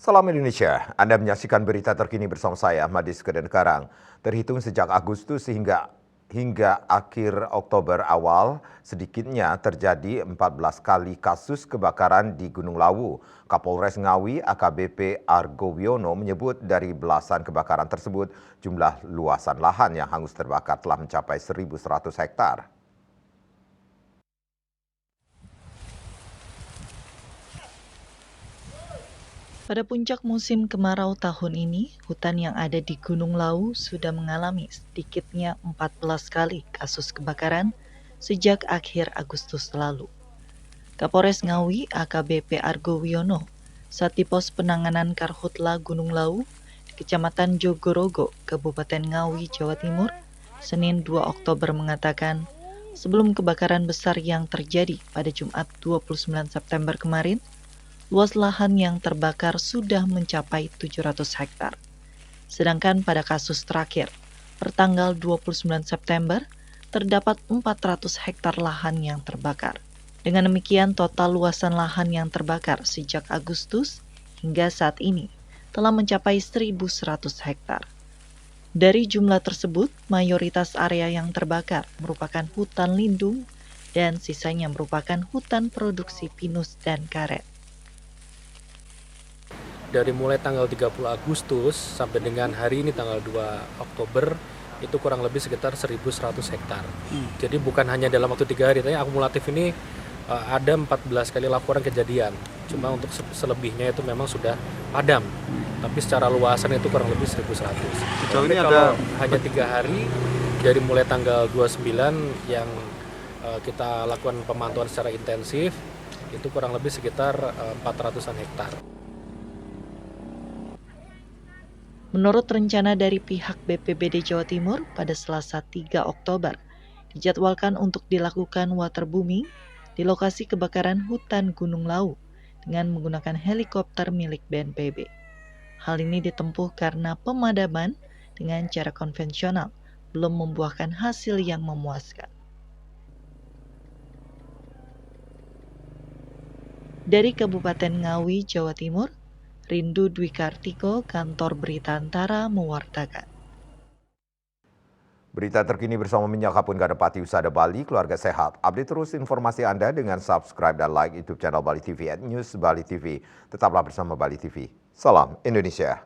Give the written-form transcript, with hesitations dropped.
Salam Indonesia, Anda menyaksikan berita terkini bersama saya, Madis Kedenkarang. Terhitung sejak Agustus hingga akhir Oktober awal, sedikitnya terjadi 14 kali kasus kebakaran di Gunung Lawu. Kapolres Ngawi AKBP Argo Wiono menyebut dari belasan kebakaran tersebut, jumlah luasan lahan yang hangus terbakar telah mencapai 1.100 hektar. Pada puncak musim kemarau tahun ini, hutan yang ada di Gunung Lawu sudah mengalami sedikitnya 14 kali kasus kebakaran sejak akhir Agustus lalu. Kapolres Ngawi AKBP Argo Wiono saat di pos penanganan Karhutla Gunung Lawu di Kecamatan Jogorogo, Kabupaten Ngawi, Jawa Timur, Senin 2 Oktober mengatakan, sebelum kebakaran besar yang terjadi pada Jumat 29 September kemarin, luas lahan yang terbakar sudah mencapai 700 hektar. Sedangkan pada kasus terakhir, pertanggal 29 September, terdapat 400 hektar lahan yang terbakar. Dengan demikian, total luasan lahan yang terbakar sejak Agustus hingga saat ini telah mencapai 1.100 hektar. Dari jumlah tersebut, mayoritas area yang terbakar merupakan hutan lindung dan sisanya merupakan hutan produksi pinus dan karet. Dari mulai tanggal 30 Agustus sampai dengan hari ini tanggal 2 Oktober itu kurang lebih sekitar 1.100 hektar. Jadi bukan hanya dalam waktu 3 hari, tapi akumulatif ini ada 14 kali laporan kejadian. Cuma untuk selebihnya itu memang sudah padam. Tapi secara luasan itu kurang lebih 1.100. Sejauh ini kalau hanya 3 hari dari mulai tanggal 29 yang kita lakukan pemantauan secara intensif itu kurang lebih sekitar 400-an hektar. Menurut rencana dari pihak BPBD Jawa Timur, pada Selasa 3 Oktober, dijadwalkan untuk dilakukan waterbooming di lokasi kebakaran hutan Gunung Lawu dengan menggunakan helikopter milik BNPB. Hal ini ditempuh karena pemadaman dengan cara konvensional belum membuahkan hasil yang memuaskan. Dari Kabupaten Ngawi, Jawa Timur, Rindu Dwi Kartiko, Kantor Berita Antara mewartakan. Berita terkini bersama Minyak Kapun Gadapati Usada Bali, keluarga sehat. Update terus informasi Anda dengan subscribe dan like YouTube channel Bali TV @newsbali TV. Tetaplah bersama Bali TV. Salam Indonesia.